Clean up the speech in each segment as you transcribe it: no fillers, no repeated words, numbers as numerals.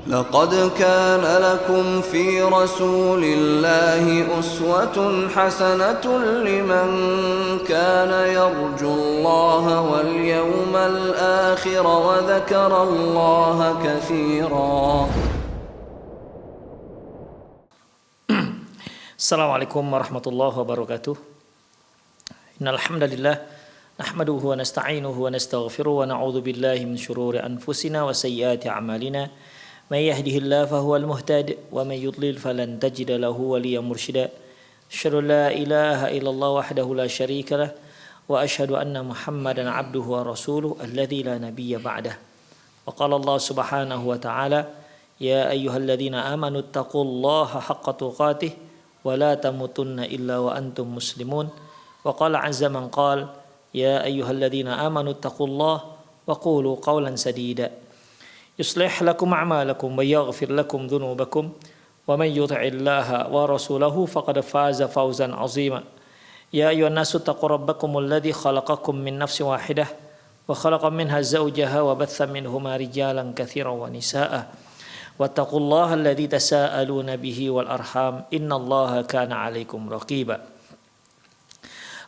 لقد كان لكم في رسول الله أسوة حسنة لمن كان يرجو الله واليوم الآخر وذكر الله كثيرا. Assalamualaikum warahmatullahi wabarakatuh. Innal hamdalillah nahmaduhu wa nasta'inuhu wa nastaghfiruh wa na'udzu billahi min shururi anfusina wa sayyiati a'malina. May yahdihillahu fahuwal muhtadi wa may yudlil falan tajida lahu waliyyan mursyida. Asyhadu an la ilaha illallah wahdahu la syarika lah wa asyhadu anna Muhammadan 'abduhu wa rasuluhu alladzi la nabiyya ba'dah. Wa qala Allah subhanahu wa ta'ala, ya ayyuhalladzina amanu taqullaha haqqa tuqatih ولا تموتن إلا وأنتم مسلمون. وقال عز من قال يا أيها الذين آمنوا اتقوا الله وقولوا قولا سديدا يصلح لكم أعمالكم ويغفر لكم ذنوبكم ومن يطع الله ورسوله فقد فاز فوزا عظيما. يا أيها الناس اتقوا ربكم الذي خلقكم من نفس واحدة وخلق منها زوجها وبث منهما رجالا كثيرا ونساء واتقوا الله الذي تساءلون به والأرحام إن الله كان عليكم رقيبا.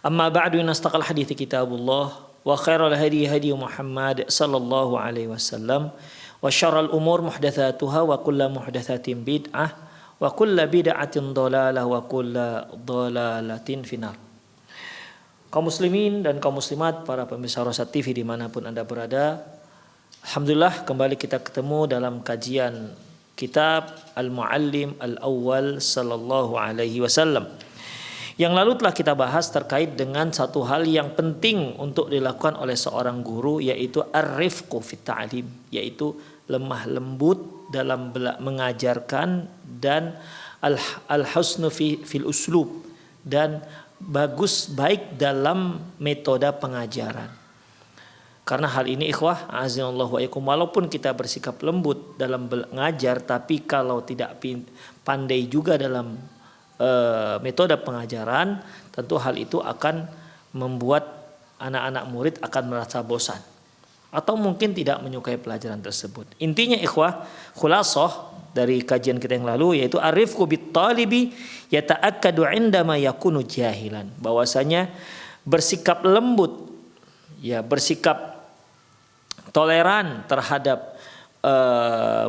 أما بعد إن أصدق الحديث كتاب الله وخير الهدي هدي محمد صلى الله عليه وسلم وشر الأمور محدثاتها وكل محدثة بدعة وكل بدعة ضلالة وكل ضلالة في النار. Kaum muslimin dan kaum muslimat, para pemirsa Rosyad TV dimanapun Anda berada, alhamdulillah kembali kita ketemu dalam kajian kitab Al-Muallim Al-Awwal Sallallahu Alaihi Wasallam. Yang lalu telah kita bahas terkait dengan satu hal yang penting untuk dilakukan oleh seorang guru, yaitu ar-rifqu fit ta'lim, yaitu lemah lembut dalam mengajarkan, dan al-husnu fil uslub, dan baik dalam metode pengajaran. Karena hal ini ikhwah azinallahu wa iyakum, walaupun kita bersikap lembut dalam mengajar, tapi kalau tidak pandai juga dalam metode pengajaran, tentu hal itu akan membuat anak-anak murid akan merasa bosan atau mungkin tidak menyukai pelajaran tersebut. Intinya ikhwah, khulasah dari kajian kita yang lalu, yaitu arifku bit talibi yata'akkadu indama yakunu jahilan, bahwasanya bersikap lembut, ya bersikap toleran terhadap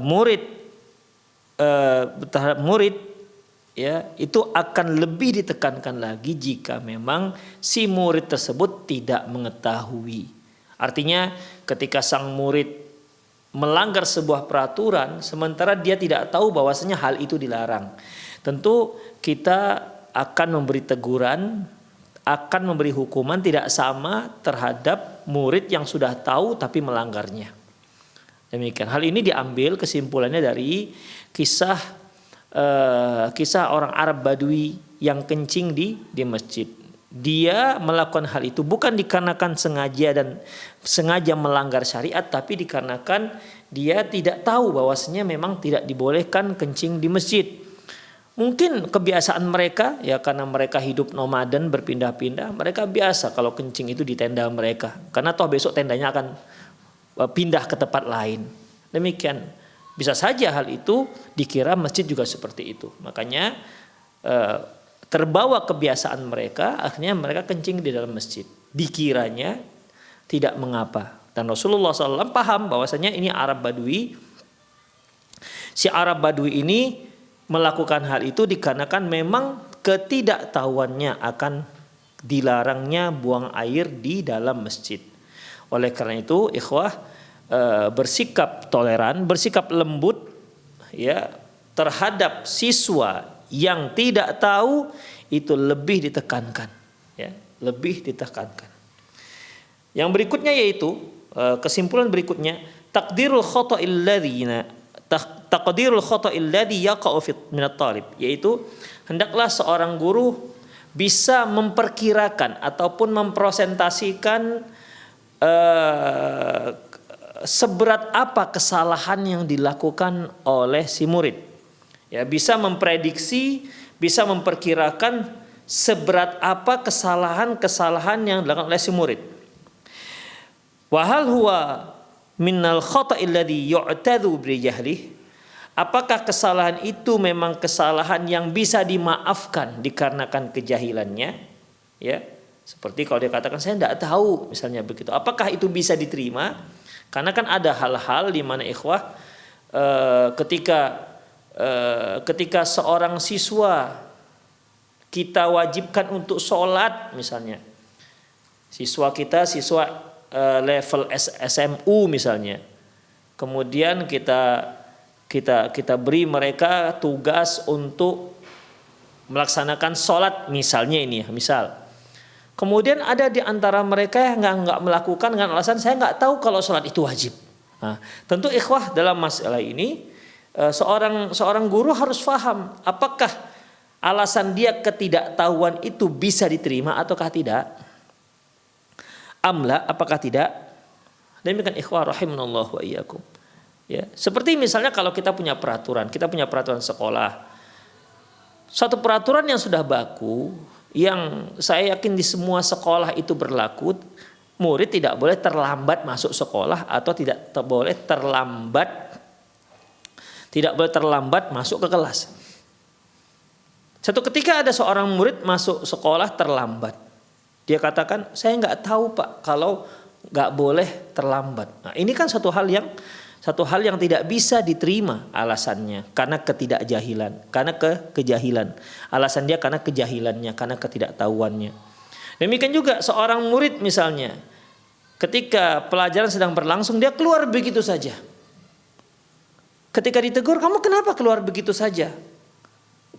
murid, ya itu akan lebih ditekankan lagi jika memang si murid tersebut tidak mengetahui. Artinya ketika sang murid melanggar sebuah peraturan sementara dia tidak tahu bahwasanya hal itu dilarang, tentu kita akan memberi teguran, akan memberi hukuman tidak sama terhadap murid yang sudah tahu tapi melanggarnya. Demikian. Hal ini diambil kesimpulannya dari kisah orang Arab Badui yang kencing di masjid. Dia melakukan hal itu bukan dikarenakan sengaja melanggar syariat, tapi dikarenakan dia tidak tahu bahwasanya memang tidak dibolehkan kencing di masjid. Mungkin kebiasaan mereka, ya karena mereka hidup nomaden berpindah-pindah, mereka biasa kalau kencing itu di tenda mereka. Karena toh besok tendanya akan pindah ke tempat lain. Demikian. Bisa saja hal itu dikira masjid juga seperti itu. Makanya terbawa kebiasaan mereka, akhirnya mereka kencing di dalam masjid. Dikiranya tidak mengapa. Dan Rasulullah SAW paham bahwasanya ini Arab Badui. Si Arab Badui ini melakukan hal itu dikarenakan memang ketidaktahuannya akan dilarangnya buang air di dalam masjid. Oleh karena itu, ikhwah, bersikap toleran, bersikap lembut, ya terhadap siswa yang tidak tahu itu lebih ditekankan, ya lebih ditekankan. Yang berikutnya yaitu kesimpulan berikutnya, taqdirul khata'il ladzi yaqa'u min at-talib, yaitu hendaklah seorang guru bisa memperkirakan ataupun mempresentasikan seberat apa kesalahan yang dilakukan oleh si murid. Ya, bisa memprediksi, bisa memperkirakan seberat apa kesalahan-kesalahan yang dilakukan oleh si murid. Wa hal huwa minnal khata'i alladhi yu'tadhu bi jahlih, Apakah kesalahan itu memang kesalahan yang bisa dimaafkan dikarenakan kejahilannya? Ya, seperti kalau dia katakan saya tidak tahu, misalnya begitu. Apakah itu bisa diterima? Karena kan ada hal-hal di mana ikhwah ketika seorang siswa kita wajibkan untuk sholat, misalnya siswa level SMU misalnya, kemudian kita beri mereka tugas untuk melaksanakan sholat misalnya ini ya, misal. Kemudian ada di antara mereka yang nggak melakukan dengan alasan saya nggak tahu kalau sholat itu wajib. Nah, tentu ikhwah dalam masalah ini seorang guru harus paham apakah alasan dia ketidaktahuan itu bisa diterima ataukah tidak. Amla, apakah tidak? Demikian ikhwah rahimanallahu wa iyyakum. Ya, seperti misalnya kalau kita punya peraturan sekolah. Satu peraturan yang sudah baku, yang saya yakin di semua sekolah itu berlaku, murid tidak boleh terlambat masuk sekolah atau tidak boleh terlambat masuk ke kelas. Satu ketika ada seorang murid masuk sekolah terlambat. Dia katakan, saya nggak tahu Pak kalau nggak boleh terlambat. Nah, ini kan satu hal yang tidak bisa diterima alasannya karena ketidakjahilan, karena kejahilan. Alasan dia karena kejahilannya, karena ketidaktahuannya. Demikian juga seorang murid misalnya, ketika pelajaran sedang berlangsung dia keluar begitu saja. Ketika ditegur, kamu kenapa keluar begitu saja?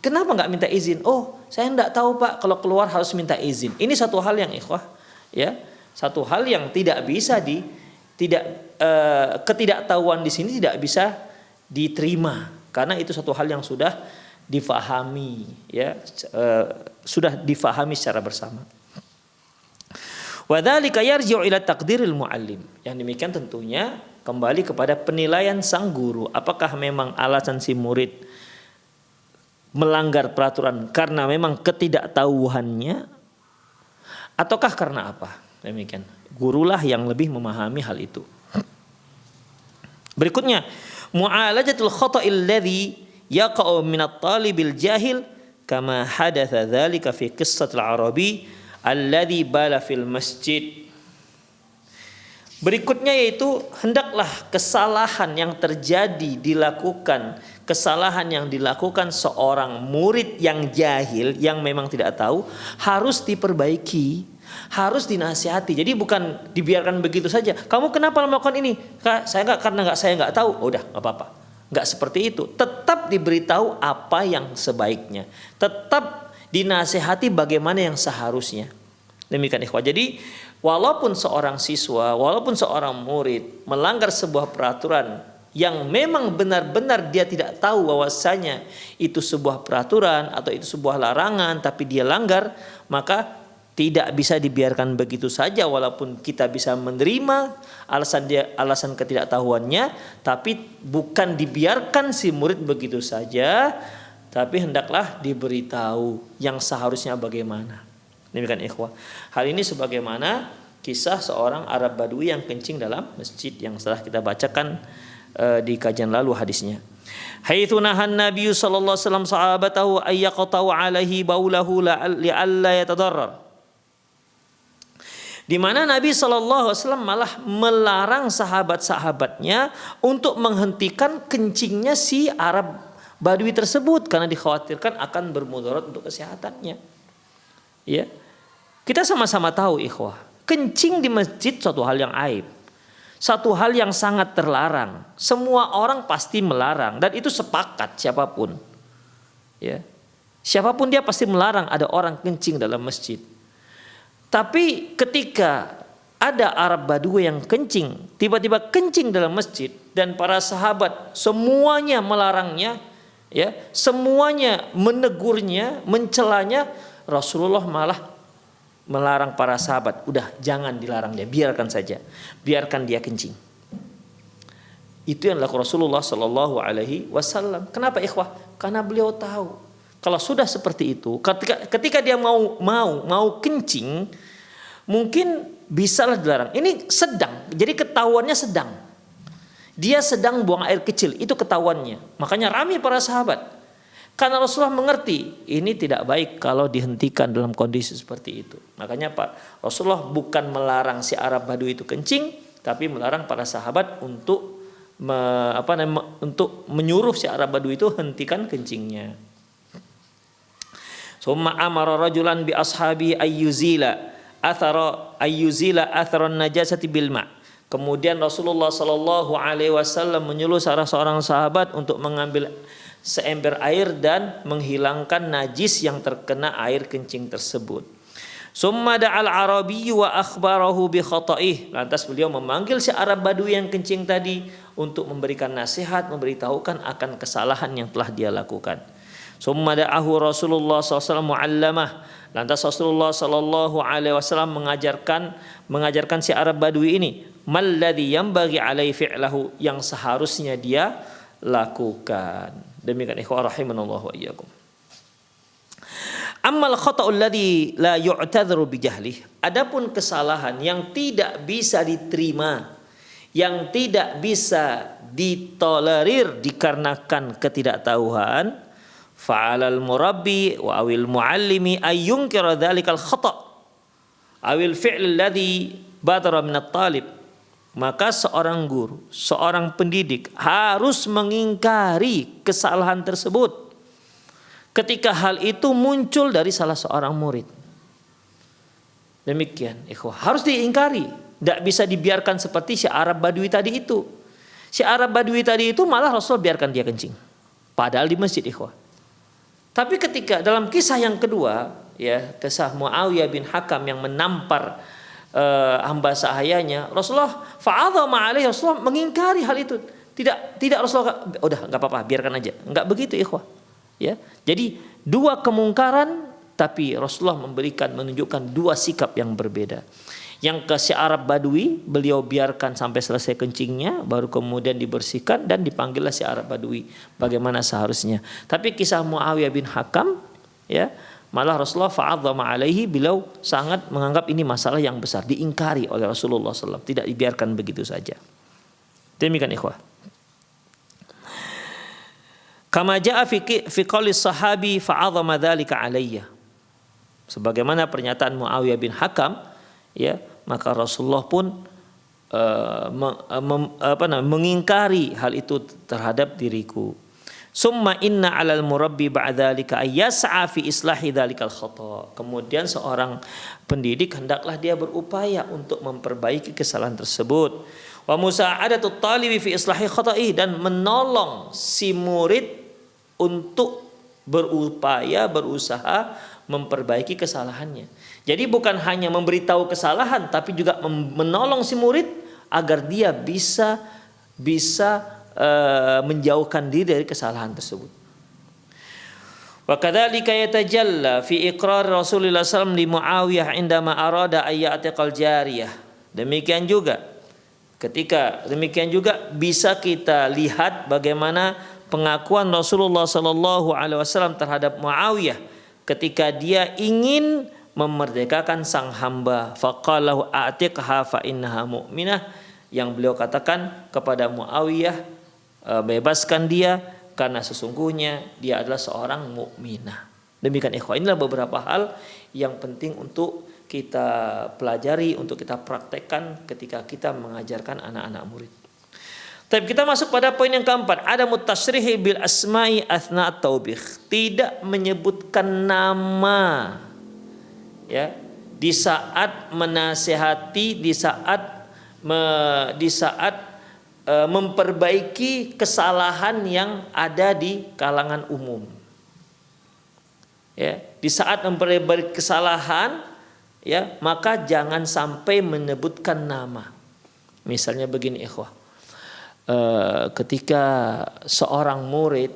Kenapa nggak minta izin? Oh, saya nggak tahu Pak, kalau keluar harus minta izin. Ini satu hal yang ikhwah, ya, satu hal yang tidak bisa ketidaktahuan di sini tidak bisa diterima karena itu satu hal yang sudah difahami, ya, sudah difahami secara bersama. Wadzalika yarji'u ila taqdiril muallim. Yang demikian tentunya kembali kepada penilaian sang guru. Apakah memang alasan si murid melanggar peraturan karena memang ketidaktahuannya ataukah karena apa? Demikian. Gurulah yang lebih memahami hal itu. Berikutnya, mu'alajatul khata'il ladzi yaqa'u min at-talibil jahil kama hadatsa dzalika fi qissatil arabi alladzi bala fil masjid. Berikutnya yaitu hendaklah kesalahan yang dilakukan seorang murid yang jahil yang memang tidak tahu harus diperbaiki, harus dinasihati. Jadi bukan dibiarkan begitu saja. Kamu kenapa melakukan ini? Saya nggak tahu. Oh, udah nggak apa-apa. Nggak seperti itu. Tetap diberitahu apa yang sebaiknya. Tetap dinasihati bagaimana yang seharusnya. Demikian ikhwah. Jadi walaupun seorang siswa, walaupun seorang murid melanggar sebuah peraturan yang memang benar-benar dia tidak tahu bahwasanya itu sebuah peraturan atau itu sebuah larangan, tapi dia langgar, maka tidak bisa dibiarkan begitu saja walaupun kita bisa menerima alasan ketidaktahuannya, tapi bukan dibiarkan si murid begitu saja, tapi hendaklah diberitahu yang seharusnya bagaimana. Demikian ikhwah. Hal ini sebagaimana kisah seorang Arab Badui yang kencing dalam masjid yang setelah kita bacakan di kajian lalu hadisnya. Haitsu nahan Nabi sallallahu alaihi wasallam sahabatahu ay yaqta'u alaihi baulahu li'alla yatadarrar. Di mana Nabi sallallahu alaihi wasallam malah melarang sahabat-sahabatnya untuk menghentikan kencingnya si Arab Badui tersebut karena dikhawatirkan akan bermudarat untuk kesehatannya. Ya. Kita sama-sama tahu ikhwah, kencing di masjid suatu hal yang aib. Satu hal yang sangat terlarang. Semua orang pasti melarang dan itu sepakat siapapun. Ya. Siapapun dia pasti melarang ada orang kencing dalam masjid. Tapi ketika ada Arab Badui yang kencing, tiba-tiba kencing dalam masjid dan para sahabat semuanya melarangnya, ya, semuanya menegurnya, mencelanya, Rasulullah malah melarang para sahabat, udah jangan dilarang dia, biarkan saja, biarkan dia kencing. Itu yang dilakukan Rasulullah Shallallahu Alaihi Wasallam. Kenapa ikhwah? Karena beliau tahu kalau sudah seperti itu, ketika dia mau kencing, mungkin bisalah dilarang. Ini sedang, jadi ketahuannya sedang. Dia sedang buang air kecil, itu ketahuannya. Makanya ramai para sahabat. Karena Rasulullah mengerti ini tidak baik kalau dihentikan dalam kondisi seperti itu. Makanya Pak Rasulullah bukan melarang si Arab Badui itu kencing, tapi melarang para sahabat untuk untuk menyuruh si Arab Badui itu hentikan kencingnya. Summa amara rajulan bi ashabi ayyuzila atharon najasati bil ma. Kemudian Rasulullah sallallahu alaihi wasallam menyuruh salah seorang sahabat untuk mengambil seember air dan menghilangkan najis yang terkena air kencing tersebut. Summa da'al arabiyyu wa akhbarahu bi khata'ih. Lantas beliau memanggil si Arab Badui yang kencing tadi untuk memberikan nasihat, memberitahukan akan kesalahan yang telah dia lakukan. Summa da'ahu Rasulullah SAW mu'allamah. Lantas Rasulullah sallallahu alaihi wasallam mengajarkan si Arab Badui ini malladzi yanbaghi alaihi fi'lahu, yang seharusnya dia lakukan. Demikian ikhwah rahimanallahu wa iyyakum. Ammal khata'ul ladzi la yu'tadharu bi jahlih. Adapun kesalahan yang tidak bisa diterima, yang tidak bisa ditolerir dikarenakan ketidaktahuan, fa'alal murabbi wa awil muallimi ayyunkira dzalikal khata' awil fi'l alladzi badara min at-talib. Maka seorang guru, seorang pendidik harus mengingkari kesalahan tersebut ketika hal itu muncul dari salah seorang murid. Demikian, ikhwah, harus diingkari. Tidak bisa dibiarkan seperti si Arab Badui tadi itu. Si Arab Badui tadi itu malah Rasul biarkan dia kencing, padahal di masjid, ikhwah. Tapi ketika dalam kisah yang kedua, ya, kisah Muawiyah bin Hakam yang menampar hamba sahayanya, Rasulullah fa'adhama alaihi, Rasulullah mengingkari hal itu. Tidak Rasulullah, udah enggak apa-apa, biarkan aja. Enggak begitu, ikhwah. Ya. Jadi dua kemungkaran, tapi Rasulullah menunjukkan dua sikap yang berbeda. Yang ke si Arab Badui, beliau biarkan sampai selesai kencingnya, baru kemudian dibersihkan dan dipanggillah si Arab Badui bagaimana seharusnya. Tapi kisah Muawiyah bin Hakam, ya, malah Rasulullah fa'adzama alaihi, beliau sangat menganggap ini masalah yang besar, diingkari oleh Rasulullah SAW, tidak dibiarkan begitu saja. Demikian ikhwah. Kama jaa fi qawli sahabi fa'adzama dzalika alayya. Sebagaimana pernyataan Muawiyah bin Hakam, ya, maka Rasulullah pun mengingkari hal itu terhadap diriku. Summa inna 'alal murabbi ba'dzalika ayyas'a fi islahi dzalikal khata'. Kemudian seorang pendidik hendaklah dia berupaya untuk memperbaiki kesalahan tersebut. Wa musa'adatut talibi fi islahi khata'i, dan menolong si murid untuk berusaha memperbaiki kesalahannya. Jadi bukan hanya memberitahu kesalahan, tapi juga menolong si murid agar dia bisa menjauhkan diri dari kesalahan tersebut. Wa kadzalika yatajalla fi iqrar Rasulullah sallallahu alaihi wasallam li Muawiyah indama arada ayyatiqal jariyah. Demikian juga bisa kita lihat bagaimana pengakuan Rasulullah sallallahu alaihi wasallam terhadap Muawiyah ketika dia ingin memerdekakan sang hamba. Faqalahu a'tiqha fa innaha mu'minah, yang beliau katakan kepada Muawiyah, bebaskan dia karena sesungguhnya dia adalah seorang mukminah. Demikian ikhwah, inilah beberapa hal yang penting untuk kita pelajari, untuk kita praktekkan ketika kita mengajarkan anak-anak murid. Tapi kita masuk pada poin yang keempat, ada mutasrihi bil asma'i athna at-taubih. Tidak menyebutkan nama, ya, di saat menasihati, di saat memperbaiki kesalahan yang ada di kalangan umum. Ya, di saat memperbaiki kesalahan, ya, maka jangan sampai menyebutkan nama. Misalnya begini ikhwah, ketika seorang murid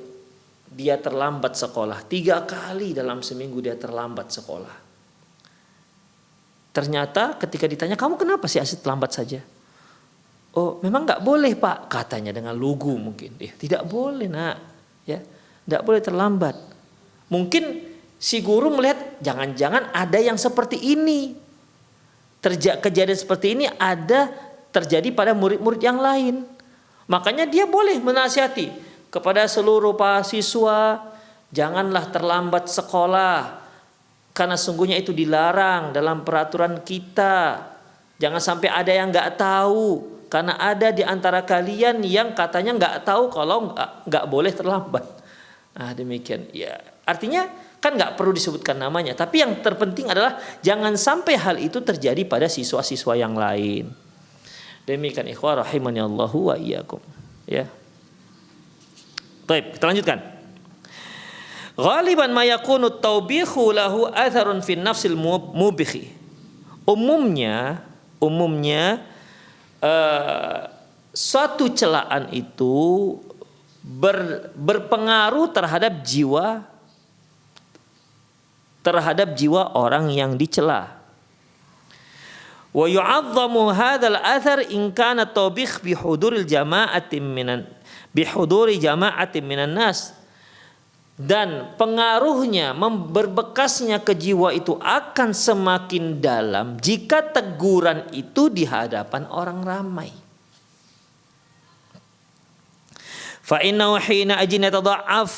dia terlambat sekolah, 3 kali dalam seminggu dia terlambat sekolah. Ternyata ketika ditanya, kamu kenapa sih Asyid terlambat saja? Oh, memang nggak boleh Pak, katanya dengan lugu mungkin. Tidak boleh nak, ya, tidak boleh terlambat. Mungkin si guru melihat jangan-jangan ada yang seperti ini, kejadian seperti ini ada terjadi pada murid-murid yang lain. Makanya dia boleh menasihati kepada seluruh mahasiswa, janganlah terlambat sekolah, karena sungguhnya itu dilarang dalam peraturan kita. Jangan sampai ada yang nggak tahu, karena ada di antara kalian yang katanya nggak tahu kalau nggak boleh terlambat. Nah demikian. Ya artinya kan nggak perlu disebutkan namanya, tapi yang terpenting adalah jangan sampai hal itu terjadi pada siswa-siswa yang lain. Demikian ikhwah rahimani Allahu wa iyyakum. Ya. Baik, kita lanjutkan. Ghaliban ma yakunu tawbihu lahu atharun fi nafsil mubikhi. Umumnya suatu celaan itu berpengaruh terhadap jiwa orang yang dicela. Wa yu'azzamu hadzal athar in kana tawbih bihuduri jama'atin minan nas. Dan pengaruhnya berbekasnya ke jiwa itu akan semakin dalam jika teguran itu di hadapan orang ramai. Fa innahu hina ajin yatadha'af,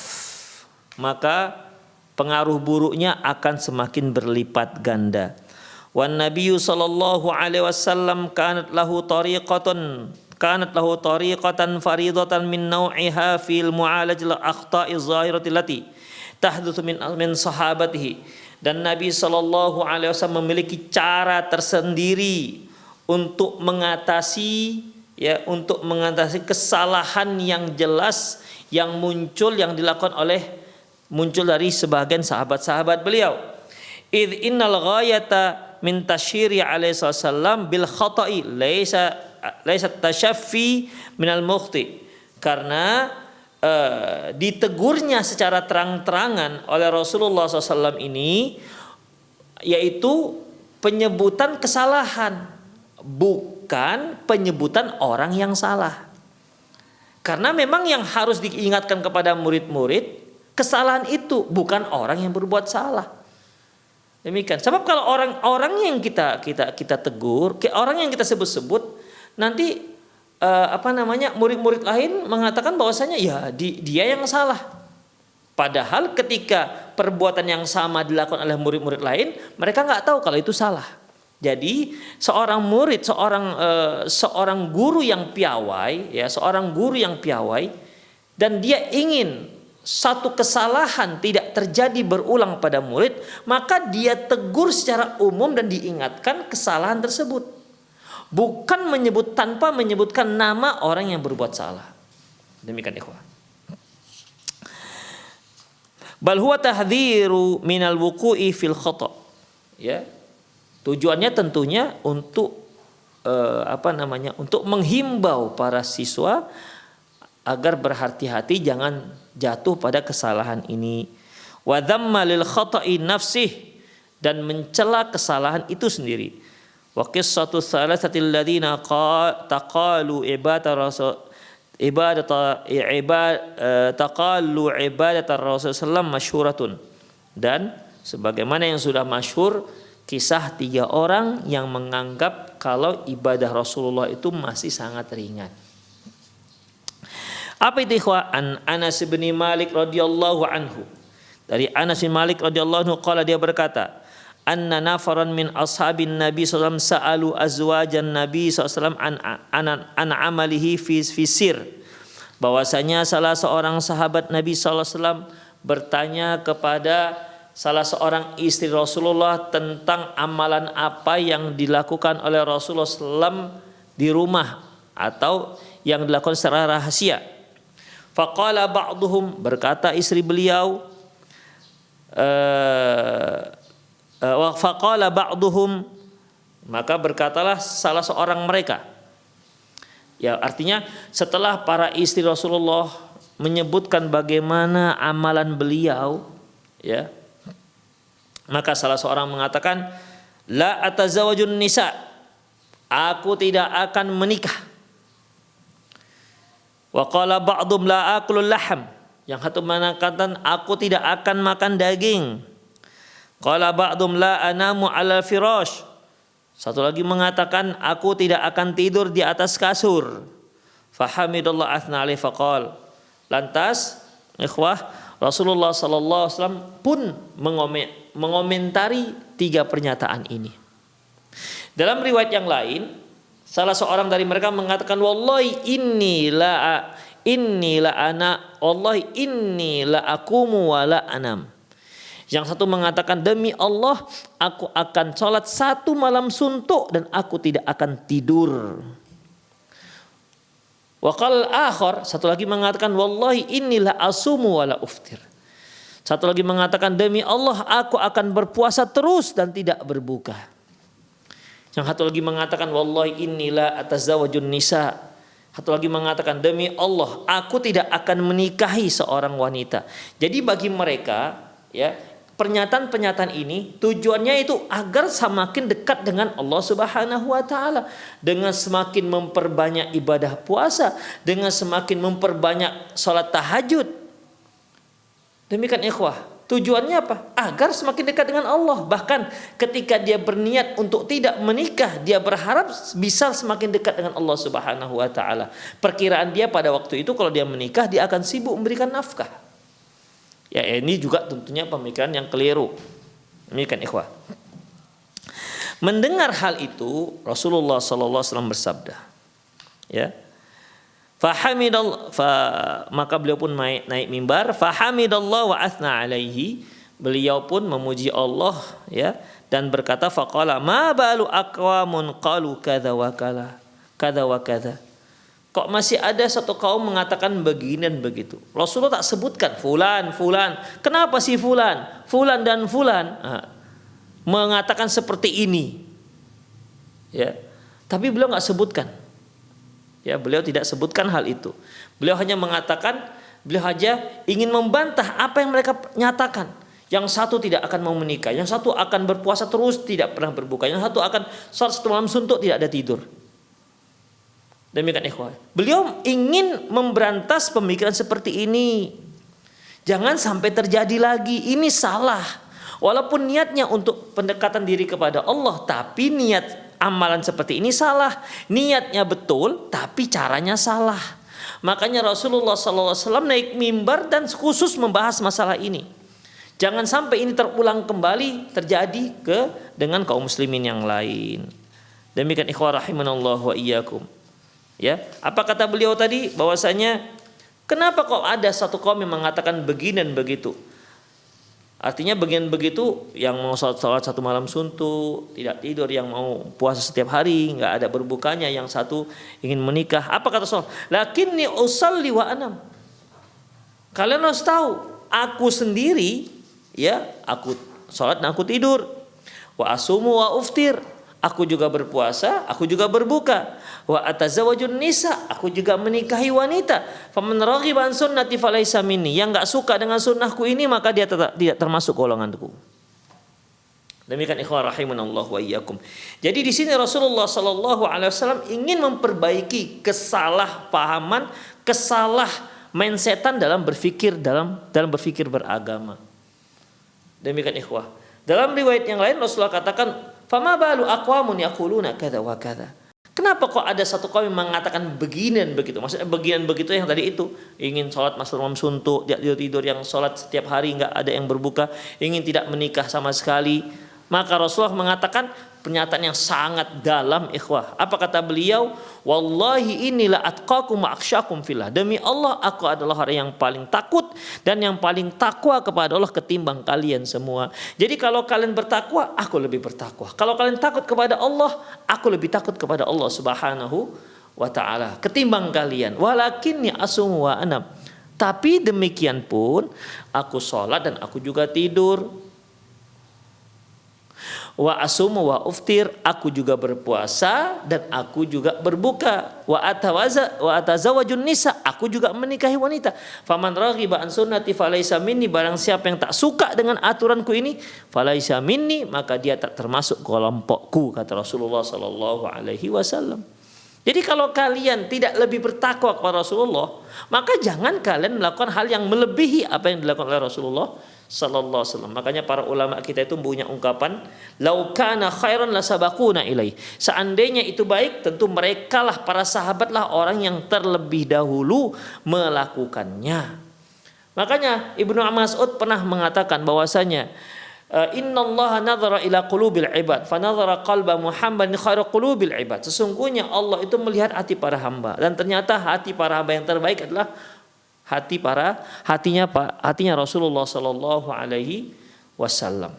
maka pengaruh buruknya akan semakin berlipat ganda. Wan nabiyyu sallallahu alaihi wasallam kanat lahu tariqatan faridatan min naw'iha fil mu'alaj al akhta'i zahirati allati tahdutsu min sahabatihi. Dan Nabi sallallahu alaihi wasallam memiliki cara tersendiri untuk mengatasi kesalahan yang jelas yang muncul dari sebagian sahabat-sahabat beliau. Idh innal ghayata min tasyiri alaihi wasallam bil khata'i laisa tashaffi minal mukhti, karena ditegurnya secara terang-terangan oleh Rasulullah SAW ini yaitu penyebutan kesalahan, bukan penyebutan orang yang salah. Karena memang yang harus diingatkan kepada murid-murid kesalahan itu, bukan orang yang berbuat salah. Demikian. Sebab kalau orang yang kita tegur, orang yang kita sebut-sebut, nanti murid-murid lain mengatakan bahwasanya ya dia yang salah. Padahal ketika perbuatan yang sama dilakukan oleh murid-murid lain, mereka nggak tahu kalau itu salah. Jadi seorang guru yang piawai, dan dia ingin satu kesalahan tidak terjadi berulang pada murid, maka dia tegur secara umum dan diingatkan kesalahan tersebut. Bukan tanpa menyebutkan nama orang yang berbuat salah. Demikian ikhwah. Bal huwa tahdhiru minal wuqu'i fil khata'. Ya. Tujuannya tentunya untuk untuk menghimbau para siswa agar berhati-hati jangan jatuh pada kesalahan ini. Wa dhamma lil khata'i nafsih, dan mencela kesalahan itu sendiri. Wa qissatu thalathatil ladzina taqalu ibadatar Rasul sallam masyhuratun. Dan sebagaimana yang sudah masyhur kisah 3 orang yang menganggap kalau ibadah Rasulullah itu masih sangat ringan. Apa itu ikhwah? An Anas bin Malik radhiyallahu anhu. Dari Anas bin Malik radhiyallahu anhu qala, dia berkata, anna nafaran min ashabin Nabi sallallahu alaihi wasallam sa'alu azwajan Nabi sallallahu alaihi wasallam an amalihi fi sir. Bahwasanya salah seorang sahabat Nabi sallallahu alaihi wasallam bertanya kepada salah seorang istri Rasulullah tentang amalan apa yang dilakukan oleh Rasulullah SAW di rumah atau yang dilakukan secara rahasia. Faqala ba'duhum, berkata istri beliau, faqala ba'duhum, maka berkatalah salah seorang mereka. Ya, artinya setelah para istri Rasulullah menyebutkan bagaimana amalan beliau, ya, maka salah seorang mengatakan, la atazawajun nisa, aku tidak akan menikah. Wa qala ba'dhum la akulul laham, yang satu mengatakan aku tidak akan makan daging. Qala ba'dhum la anamu 'alal firash, satu lagi mengatakan aku tidak akan tidur di atas kasur. Fahamidallah athna alaihi faqal. Lantas ikhwah, Rasulullah sallallahu alaihi wasallam pun mengomentari 3 pernyataan ini. Dalam riwayat yang lain, salah seorang dari mereka mengatakan, wallahi inni la akumu wa la anam. Yang satu mengatakan, demi Allah aku akan sholat 1 malam suntuk dan aku tidak akan tidur. Wa qal akhar, satu lagi mengatakan, wallahi inni la asumu wa la uftir. Satu lagi mengatakan, demi Allah aku akan berpuasa terus dan tidak berbuka. Yang satu lagi mengatakan, wallahi inni la atazawajun nisa. Satu lagi mengatakan, demi Allah aku tidak akan menikahi seorang wanita. Jadi bagi mereka, ya, pernyataan-pernyataan ini tujuannya itu agar semakin dekat dengan Allah Subhanahu wa taala, dengan semakin memperbanyak ibadah puasa, dengan semakin memperbanyak salat tahajud. Demikian ikhwah, tujuannya apa? Agar semakin dekat dengan Allah. Bahkan ketika dia berniat untuk tidak menikah, dia berharap bisa semakin dekat dengan Allah Subhanahu wa taala. Perkiraan dia pada waktu itu kalau dia menikah, dia akan sibuk memberikan nafkah. Ya, ini juga tentunya pemikiran yang keliru. Demikian ikhwah. Mendengar hal itu, Rasulullah sallallahu alaihi wasallam bersabda, ya. Maka beliau pun naik mimbar, fahamidallah wa athna alaihi. Beliau pun memuji Allah, ya, dan berkata, faqala ma balu aqwamun qalu kadza wa kadza. Kok masih ada satu kaum mengatakan begini dan begitu. Rasulullah tak sebutkan fulan. Kenapa sih fulan dan fulan mengatakan seperti ini? Ya. Tapi beliau nggak sebutkan. Ya, beliau tidak sebutkan hal itu. Beliau hanya mengatakan, beliau hanya ingin membantah apa yang mereka nyatakan. Yang satu tidak akan mau menikah, yang satu akan berpuasa terus tidak pernah berbuka, yang satu akan sholat 1 malam suntuk tidak ada tidur. Demikian ikhwan. Beliau ingin memberantas pemikiran seperti ini. Jangan sampai terjadi lagi. Ini salah. Walaupun niatnya untuk pendekatan diri kepada Allah, tapi niat amalan seperti ini salah. Niatnya betul, tapi caranya salah. Makanya Rasulullah SAW naik mimbar dan khusus membahas masalah ini. Jangan sampai ini terulang kembali terjadi dengan kaum muslimin yang lain. Demikian ikhwan rahimanallah wa iyyakum. Ya, apa kata beliau tadi? Bahwasanya kenapa kok ada satu kaum yang mengatakan begini dan begitu? Artinya bagian begitu yang mau sholat 1 malam suntuk, tidak tidur, yang mau puasa setiap hari, nggak ada berbukanya, yang satu ingin menikah. Apa kata Rasul? Lakinni usalli wa anam. Kalian harus tahu, aku sendiri, ya, aku sholat dan aku tidur. Wa asumu wa uftir. Aku juga berpuasa, aku juga berbuka. Wa atazawajun nisa, aku juga menikahi wanita. Faman raghiba an sunnati falaysa minni. Yang enggak suka dengan sunnahku ini maka dia tidak termasuk golonganku. Demikian ikhwan rahimanallah wa iyyakum. Jadi di sini Rasulullah sallallahu alaihi wasallam ingin memperbaiki kesalahpahaman, mindsetan dalam berpikir berpikir beragama. Demikian ikhwah. Dalam riwayat yang lain Rasulullah katakan, fama balu aqwamun yaquluna kadza wa kadza. Kenapa kok ada satu kaum yang mengatakan begini dan begitu? Maksudnya begini dan begitu yang tadi itu, ingin sholat malam suntuk, tidur yang sholat setiap hari enggak ada yang berbuka, ingin tidak menikah sama sekali. Maka Rasulullah mengatakan pernyataan yang sangat dalam ikhwah. Apa kata beliau? Wallahi inilah atqakum wa akhsyakum fillah. Demi Allah aku adalah orang yang paling takut dan yang paling takwa kepada Allah ketimbang kalian semua. Jadi kalau kalian bertakwa, aku lebih bertakwa. Kalau kalian takut kepada Allah, aku lebih takut kepada Allah Subhanahu wa taala ketimbang kalian. Walakinni asumu wa anam. Tapi demikian pun aku sholat dan aku juga tidur. Wa asumu wa uftir, aku juga berpuasa dan aku juga berbuka. Wa atazawajun nisa, aku juga menikahi wanita. Faman raghiba an sunnati falaysa minni, barang siapa yang tak suka dengan aturanku ini, falaysa minni, maka dia tak termasuk kelompokku, kata Rasulullah sallallahu alaihi wasallam. Jadi kalau kalian tidak lebih bertakwa kepada Rasulullah, maka jangan kalian melakukan hal yang melebihi apa yang dilakukan oleh Rasulullah sallallahu alaihi wasallam. Makanya para ulama kita itu punya ungkapan, "Lau kana khairan lasabaquna ilaih." Seandainya itu baik, tentu merekalah para sahabatlah orang yang terlebih dahulu melakukannya. Makanya Ibnu Mas'ud pernah mengatakan bahwasanya innallaha nadhara ila qulubil ibad fa nadhara qalba Muhammadin khairu qulubil ibad. Sesungguhnya Allah itu melihat hati para hamba, dan ternyata hati para hamba yang terbaik adalah hatinya Rasulullah sallallahu alaihi wasallam.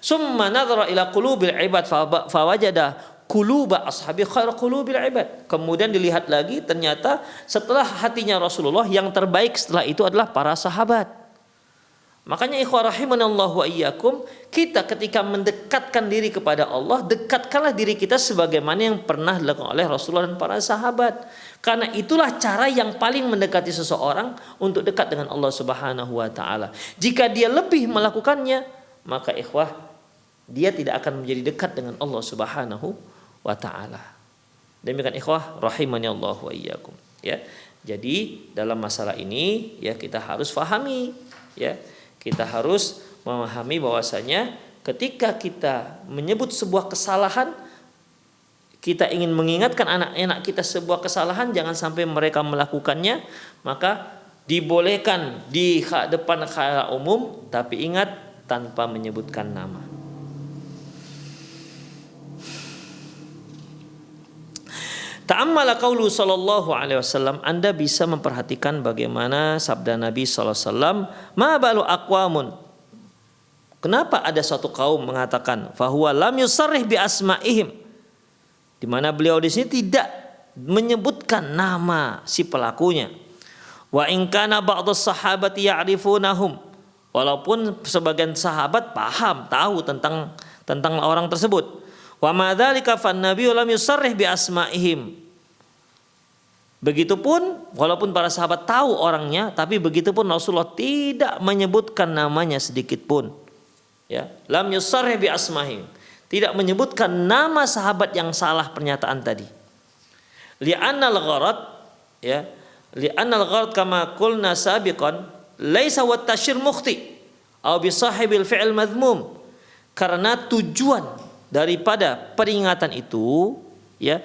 Summa nadhara ila qulubil ibad fa wajada quluba ashabi khairu qulubil ibad. Kemudian dilihat lagi, ternyata setelah hatinya Rasulullah yang terbaik setelah itu adalah para sahabat. Makanya ikhwah rahimanallahu wa iyyakum, kita ketika mendekatkan diri kepada Allah, dekatkanlah diri kita sebagaimana yang pernah dilakukan oleh Rasulullah dan para sahabat. Karena itulah cara yang paling mendekati seseorang untuk dekat dengan Allah Subhanahu wa taala. Jika dia lebih melakukannya, maka ikhwah, dia tidak akan menjadi dekat dengan Allah Subhanahu wa taala. Demikian ikhwah rahimanallahu wa iyyakum, ya. Jadi dalam masalah ini ya kita harus fahami, ya. Kita harus memahami bahwasanya ketika kita menyebut sebuah kesalahan, kita ingin mengingatkan anak-anak kita sebuah kesalahan, jangan sampai mereka melakukannya, maka dibolehkan di depan khalayak umum, tapi ingat tanpa menyebutkan nama. Ta'ammala qaulu sallallahu alaihi wasallam, Anda bisa memperhatikan bagaimana sabda Nabi sallallahu alaihi wasallam, ma balu aqwamun. Kenapa ada suatu kaum mengatakan fahuwa lam yusarrih bi asma'ihim, di mana beliau di sini tidak menyebutkan nama si pelakunya. Wa in kana ba'dhus sahabati ya'rifunahum, walaupun sebagian sahabat tahu tentang orang tersebut. Wa ma dzalika fan nabiyyu lam yusarrih bi asma'ihim. Begitupun walaupun para sahabat tahu orangnya, tapi begitupun Rasulullah tidak menyebutkan namanya sedikit pun. Ya, lam yusarrih bi asma'ihim. Tidak menyebutkan nama sahabat yang salah pernyataan tadi. Li'annal gharad, ya, li'annal gharad kama qulna sabiqan laisa wat tashir mukhti aw bi sahibil fi'l madhmum. Karena tujuan daripada peringatan itu, ya,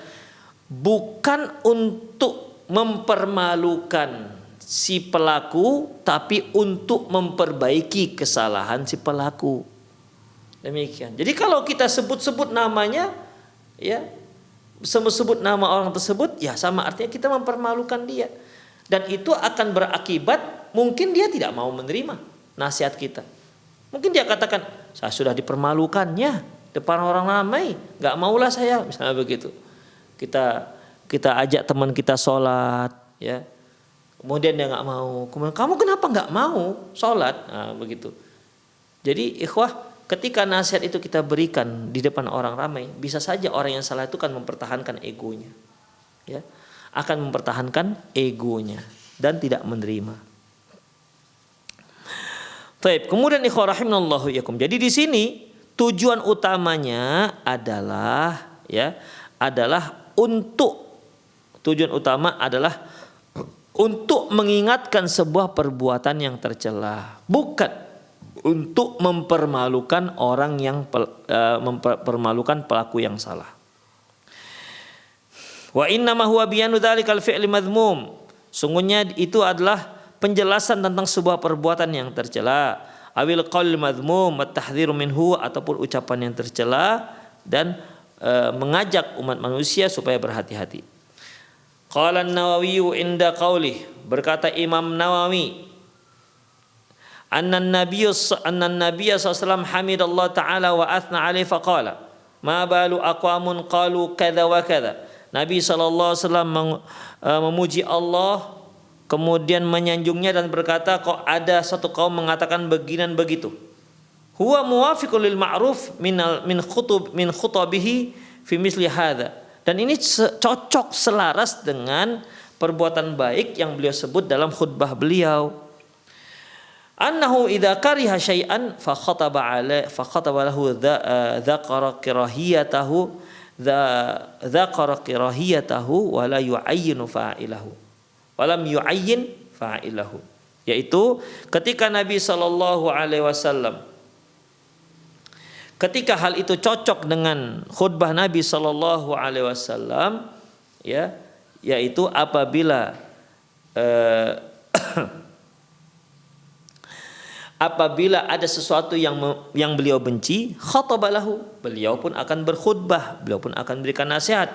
bukan untuk mempermalukan si pelaku, tapi untuk memperbaiki kesalahan si pelaku. Demikian. Jadi kalau kita sebut-sebut namanya, ya, sebut nama orang tersebut, ya sama artinya kita mempermalukan dia. Dan itu akan berakibat mungkin dia tidak mau menerima nasihat kita. Mungkin dia katakan, saya sudah dipermalukannya depan orang ramai, nggak maulah saya, misalnya begitu. Kita ajak teman kita sholat, ya, kemudian dia nggak mau. Kemudian kamu kenapa nggak mau sholat? Nah, begitu. Jadi ikhwah, ketika nasihat itu kita berikan di depan orang ramai, bisa saja orang yang salah itu kan mempertahankan egonya, ya, akan mempertahankan egonya dan tidak menerima. Baik, kemudian ikhwah rahimanallahu yakum. Jadi di sini tujuan utamanya adalah, ya, tujuan utama adalah untuk mengingatkan sebuah perbuatan yang tercela, bukan untuk mempermalukan orang yang mempermalukan pelaku yang salah. Wa inna ma huwa biyanu dzalikal fi'li madhmum. Sungguhnya itu adalah penjelasan tentang sebuah perbuatan yang tercela, awil qaul madhmum wa tahdhiru minhu, ataupun ucapan yang tercela dan mengajak umat manusia supaya berhati-hati. Qala an-Nawawi inda qaulih, berkata Imam Nawawi, anna an-nabiy sallallahu hamidallah ta'ala wa athna alaihi faqala ma balu aqwamun qalu kadza wa kadza. Nabi sallallahu alaihi wasallam memuji Allah, kemudian menyanjungnya dan berkata, kok ada satu kaum mengatakan begini dan begitu. Huwa muwafiqun lil ma'ruf min khutabihi fi misli hadza. Dan ini cocok selaras dengan perbuatan baik yang beliau sebut dalam khutbah beliau. Annahu idza kariha syai'an fa khataba lahu dzakara kirahiyatahu dzakara kirahiyatahu wa la yu'ayyinu fa'ilahu. Walam yu'ayyin fa'ilahu. Yaitu ketika Nabi sallallahu alaihi wasallam ketika hal itu cocok dengan khutbah Nabi sallallahu alaihi wasallam, ya, yaitu apabila apabila ada sesuatu yang beliau benci, khatabalahu, beliau pun akan berkhutbah, beliau pun akan berikan nasihat.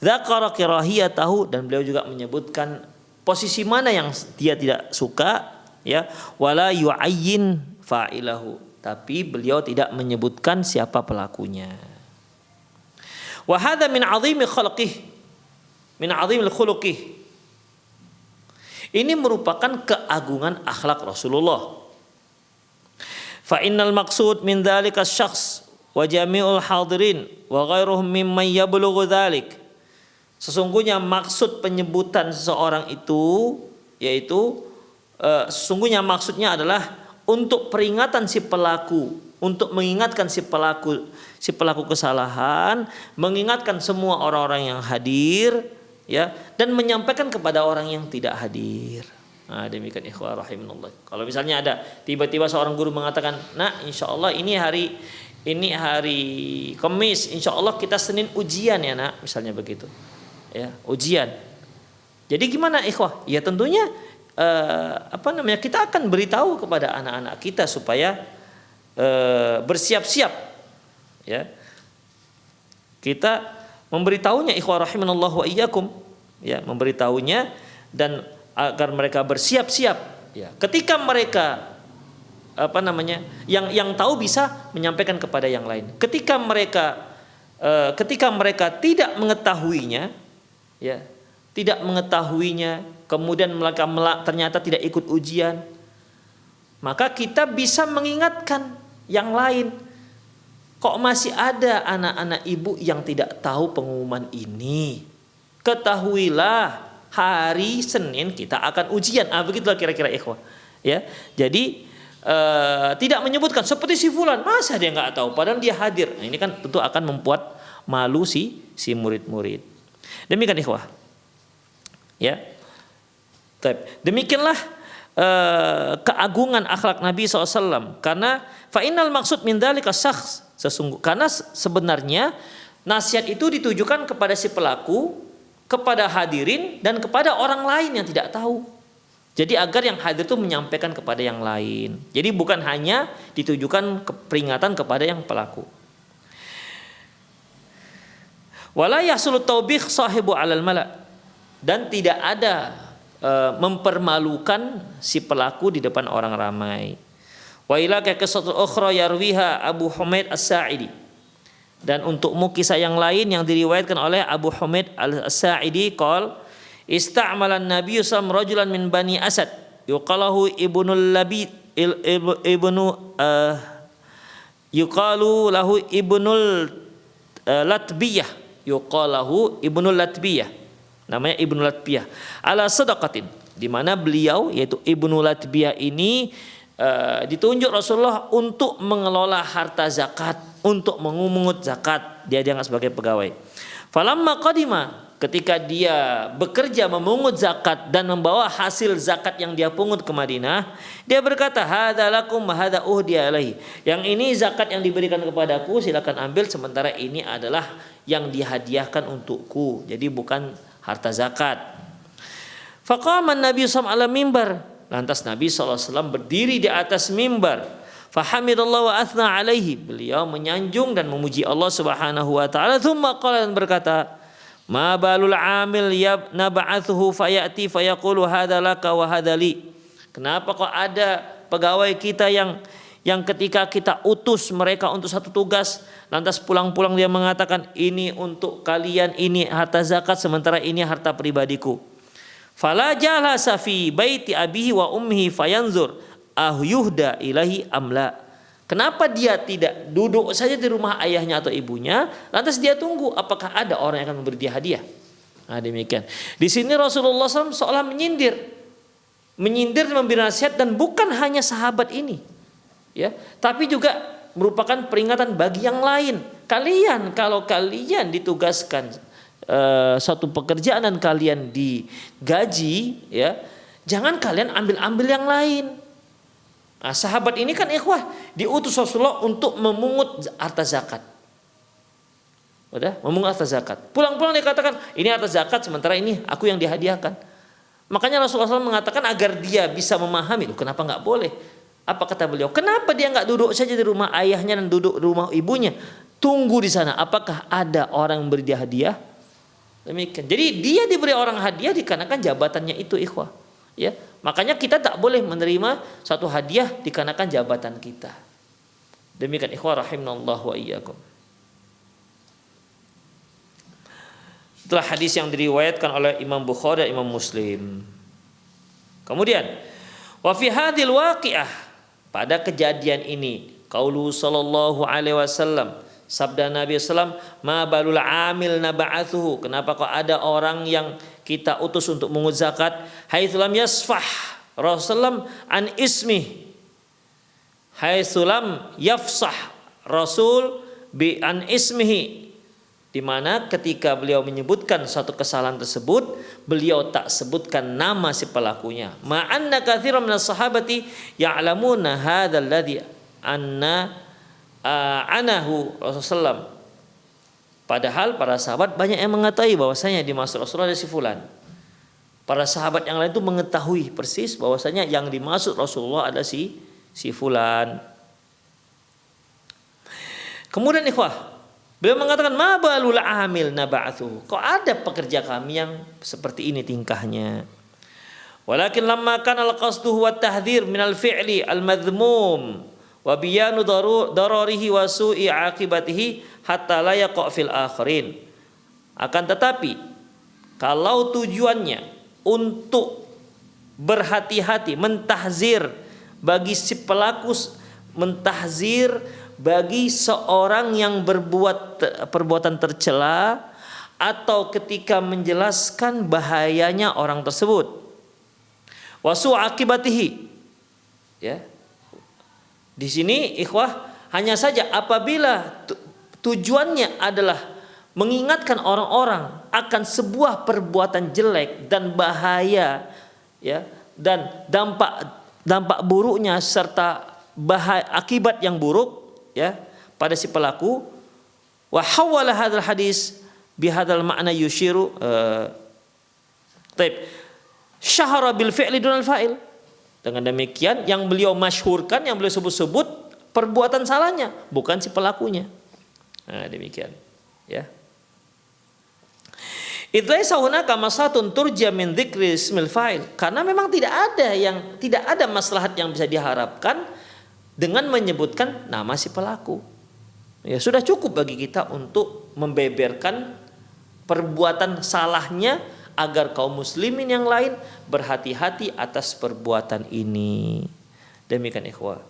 Dzakara kirahiyatahu, dan beliau juga menyebutkan posisi mana yang dia tidak suka, ya, wala yu'ayyin fa'ilahu, tapi beliau tidak menyebutkan siapa pelakunya. Wa hadza min 'azimi khalqih, min 'azimil khuluqih. Ini merupakan keagungan akhlak Rasulullah. Fa innal maqsud min dzalika asy-syakhs wa jami'ul hadirin wa ghairuhum mimman yablughu dzalik. Sesungguhnya maksud penyebutan seseorang itu yaitu sesungguhnya maksudnya adalah untuk peringatan si pelaku, untuk mengingatkan si pelaku kesalahan, mengingatkan semua orang-orang yang hadir, ya, dan menyampaikan kepada orang yang tidak hadir. Nah, demikian ikhwah rahimanallah. Kalau misalnya ada tiba-tiba seorang guru mengatakan, "Nah, insyaallah ini hari Kamis, insyaallah kita Senin ujian ya, Nak," misalnya begitu. Ya, ujian. Jadi gimana ikhwah? Ya tentunya kita akan beritahu kepada anak-anak kita supaya bersiap-siap. Ya. Kita memberitahunya ikhwah rahimanallahu wa iyyakum, ya, memberitahunya dan agar mereka bersiap-siap. Ya. Ketika mereka yang tahu bisa menyampaikan kepada yang lain. Ketika mereka tidak mengetahuinya, ya, tidak mengetahuinya, kemudian mereka ternyata tidak ikut ujian, maka kita bisa mengingatkan yang lain. Kok masih ada anak-anak ibu yang tidak tahu pengumuman ini? Ketahuilah hari Senin kita akan ujian. Begitulah kira-kira ikhwah. Ya, jadi tidak menyebutkan seperti si fulan, masa dia nggak tahu padahal dia hadir. Nah, ini kan tentu akan membuat malu si murid-murid. Demikian ikhwah. Ya. Demikianlah keagungan akhlak Nabi SAW. Karena fa'innal maksud min dzalika syakhs, karena sebenarnya nasihat itu ditujukan kepada si pelaku, kepada hadirin, dan kepada orang lain yang tidak tahu. Jadi agar yang hadir itu menyampaikan kepada yang lain. Jadi bukan hanya ditujukan peringatan kepada yang pelaku. Wala yahsulut taubih sahibu alal mala, dan tidak ada mempermalukan si pelaku di depan orang ramai. Wa ila ka qissatul ukhra yarwiha Abu Humaid As-Sa'idi, dan untukmu kisah yang lain yang diriwayatkan oleh Abu Humaid As-Sa'idi qol ista'malan Nabi sallallahu rajulan min Bani Asad yuqalahu ibnul Labi yuqalu lahu ibnul Latbiyah, yuqalahu ibnul Latbiyah, namanya Ibnu Latbiyah, ala sadaqatin, di mana beliau yaitu Ibnu Latbiyah ini ditunjuk Rasulullah untuk mengelola harta zakat, untuk memungut zakat, dia dianggap sebagai pegawai. Falamma qadima, ketika dia bekerja memungut zakat dan membawa hasil zakat yang dia pungut ke Madinah, dia berkata, hadza lakum wa hadza uhdiya alaihi, yang ini zakat yang diberikan kepadaku, silakan ambil, sementara ini adalah yang dihadiahkan untukku, jadi bukan harta zakat. Faqama Nabi sallallahu alaihi wasallam mimbar, lantas Nabi sallallahu alaihi wasallam berdiri di atas mimbar. Fahamidallahu wa athna alaihi, beliau menyanjung dan memuji Allah Subhanahu wa taala. Tsumma qala, dan berkata, ma balul amil nab'athuhu fayati fayaqulu hadza laka wa hadza li. Kenapa kok ada pegawai kita yang ketika kita utus mereka untuk satu tugas, lantas pulang-pulang dia mengatakan ini untuk kalian, ini harta zakat, sementara ini harta pribadiku. Fala jalasa fi baiti abihi wa ummihi fayanzur ahyuhda ilahi amla. Kenapa dia tidak duduk saja di rumah ayahnya atau ibunya, lantas dia tunggu apakah ada orang yang akan memberi dia hadiah. Nah, demikian. Di sini Rasulullah SAW seolah menyindir memberi nasihat, dan bukan hanya sahabat ini, ya, tapi juga merupakan peringatan bagi yang lain kalau kalian ditugaskan suatu pekerjaan dan kalian digaji, ya, jangan kalian ambil yang lain. Nah, sahabat ini kan ikhwah diutus Rasulullah untuk memungut harta zakat. Udah, memungut harta zakat. Pulang-pulang dia katakan, ini harta zakat sementara ini aku yang dihadiahkan. Makanya Rasulullah SAW mengatakan agar dia bisa memahami, kenapa nggak boleh? Apa kata beliau? Kenapa dia nggak duduk saja di rumah ayahnya dan duduk di rumah ibunya? Tunggu di sana. Apakah ada orang yang beri dia hadiah? Demikian. Jadi dia diberi orang hadiah dikarenakan jabatannya itu, ikhwah. Ya, makanya kita tak boleh menerima satu hadiah dikarenakan jabatan kita. Demikian ikhwah rahimanallah wa iyyakum. Itulah hadis yang diriwayatkan oleh Imam Bukhari dan Imam Muslim. Kemudian, wa fi hadhil waqi'ah, pada kejadian ini, qaulu sallallahu alaihi wasallam, sabda Nabi sallam, ma balul amil naba'athuhu, kenapa kok ada orang yang kita utus untuk mengut zakat, haitsu lam yasfah Rasulullah an ismi, haitsu lam yafsah Rasul bi an ismihi, di mana ketika beliau menyebutkan satu kesalahan tersebut, beliau tak sebutkan nama si pelakunya. Ma'anna katsiran minas sahabati ya'lamuna hadzal ladzi anahu Rasulullah. Padahal para sahabat banyak yang mengetahui bahwasanya dimaksud Rasulullah ada si fulan. Para sahabat yang lain itu mengetahui persis bahwasanya yang dimaksud Rasulullah ada si fulan. Kemudian ikhwah, beliau mengatakan ma balul amil naba'athu. Kok ada pekerja kami yang seperti ini tingkahnya? Walakin lamma kana al-qasdu huwa at-tahdhir min al-fi'li al-madhmum wa biyanu dararihi wa su'i aqibatihi hatta la yaqa' fil akhirin. Akan tetapi kalau tujuannya untuk berhati-hati, mentahzir bagi si pelaku, mentahzir bagi seorang yang berbuat perbuatan tercela, atau ketika menjelaskan bahayanya orang tersebut, wasu akibatihi, ya, di sini ikhwah hanya saja apabila tujuannya adalah mengingatkan orang-orang akan sebuah perbuatan jelek dan bahaya, ya, dan dampak buruknya serta akibat yang buruk, ya, pada si pelaku. Wa hawala hadzal hadis bi hadzal ma'na yushiru syahara bil fi'li dunal fa'il. Dengan demikian yang beliau masyhurkan, yang beliau sebut-sebut perbuatan salahnya, bukan si pelakunya. Nah, demikian, ya. Idlaisa hunaka maslahatun turja min dzikri ismil fa'il. Karena memang tidak ada maslahat yang bisa diharapkan dengan menyebutkan nama si pelaku. Ya, sudah cukup bagi kita untuk membeberkan perbuatan salahnya agar kaum muslimin yang lain berhati-hati atas perbuatan ini. Demikian ikhwah.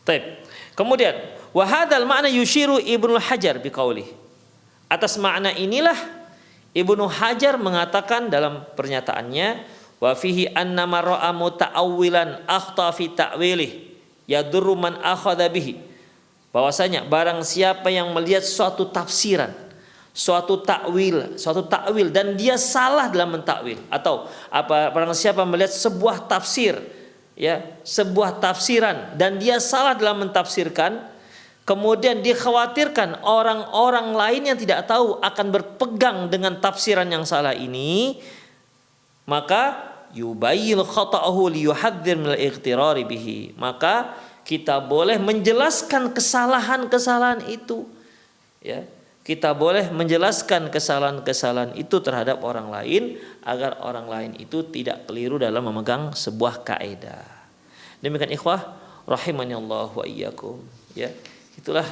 Baik. Kemudian wa hadzal ma'na yushiru Ibnu Hajar biqaulih. Atas makna inilah Ibnu Hajar mengatakan dalam pernyataannya, wa fihi anna man ra'a muta'awwilan akhta fi ta'wilih yadurru man akhadha bihi. Bahwasanya barang siapa yang melihat suatu tafsiran, suatu takwil dan dia salah dalam mentakwil, atau barang siapa melihat sebuah tafsir, ya, sebuah tafsiran dan dia salah dalam mentafsirkan, kemudian dikhawatirkan orang-orang lain yang tidak tahu akan berpegang dengan tafsiran yang salah ini, maka yubayyin khata'ahu liyuhadzir minal ightirari bihi. Maka kita boleh menjelaskan kesalahan-kesalahan itu, ya. Kita boleh menjelaskan kesalahan-kesalahan itu terhadap orang lain agar orang lain itu tidak keliru dalam memegang sebuah kaidah. Demikian ikhwah rahimaniallah wa iyyakum, ya. Itulah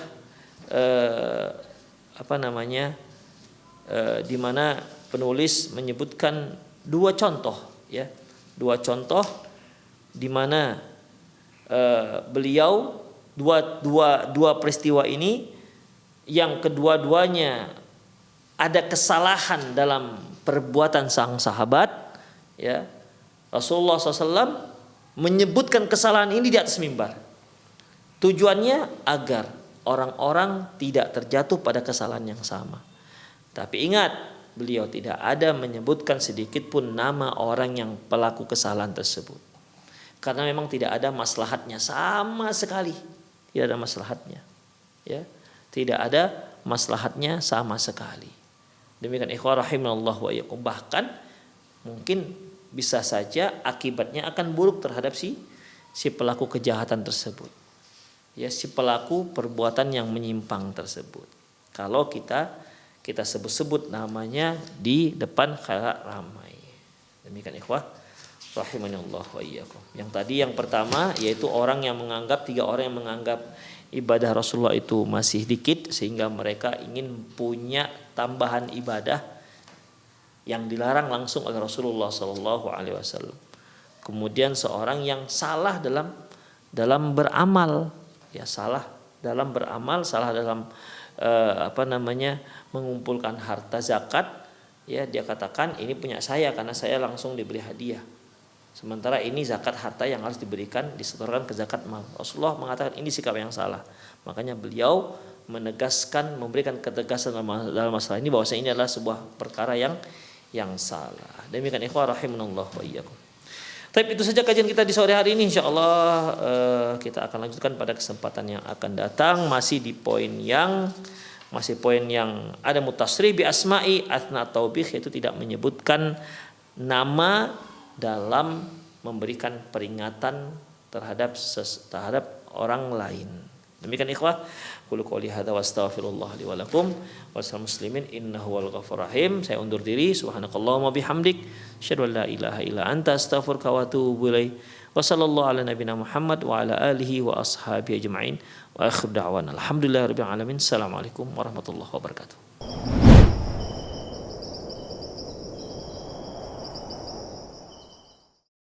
di mana penulis menyebutkan dua contoh, ya. Dua contoh di mana beliau dua peristiwa ini yang kedua-duanya ada kesalahan dalam perbuatan sang sahabat, ya. Rasulullah SAW menyebutkan kesalahan ini di atas mimbar. Tujuannya agar orang-orang tidak terjatuh pada kesalahan yang sama. Tapi ingat, beliau tidak ada menyebutkan sedikit pun nama orang yang pelaku kesalahan tersebut. Karena memang tidak ada maslahatnya sama sekali. Tidak ada maslahatnya. Ya, tidak ada maslahatnya sama sekali. Demikian ikhwah rahimallahu wa iyyakum. Bahkan mungkin bisa saja akibatnya akan buruk terhadap si pelaku kejahatan tersebut. Ya, si pelaku perbuatan yang menyimpang tersebut. Kalau kita sebut-sebut namanya di depan khalayak ramai. Demikian ikhwah rahimanallah wa iyyakum. Yang tadi yang pertama yaitu tiga orang yang menganggap ibadah Rasulullah itu masih dikit sehingga mereka ingin punya tambahan ibadah yang dilarang langsung oleh Rasulullah sallallahu alaihi wasallam. Kemudian seorang yang salah dalam beramal, ya salah dalam mengumpulkan harta zakat, ya dia katakan ini punya saya karena saya langsung diberi hadiah. Sementara ini zakat harta yang harus disetorkan ke zakat mal. Rasulullah mengatakan ini sikap yang salah. Makanya beliau memberikan ketegasan dalam masalah ini bahwa ini adalah sebuah perkara yang salah. Demikian ikhwah rahimanallah wa iyyakum. Tapi itu saja kajian kita di sore hari ini. Insyaallah kita akan lanjutkan pada kesempatan yang akan datang, masih di poin yang ada mutasrih bi asma'i athna taubih, yaitu tidak menyebutkan nama dalam memberikan peringatan terhadap orang lain. Demikian ikhwah, qul qouli hadza wa astaghfirullah li wa lakum wa lisal muslimin innahu wal ghafurur rahim. Saya undur diri, subhanakallahumma bihamdik, asyhadu an la ilaha illa anta astaghfiruka wa atubu ilaik. Wa sallallahu ala nabiyyina Muhammad wa ala alihi wa ashabihi ajma'in. Wa akhir da'wana alhamdulillahirabbil alamin. Assalamualaikum warahmatullahi wabarakatuh.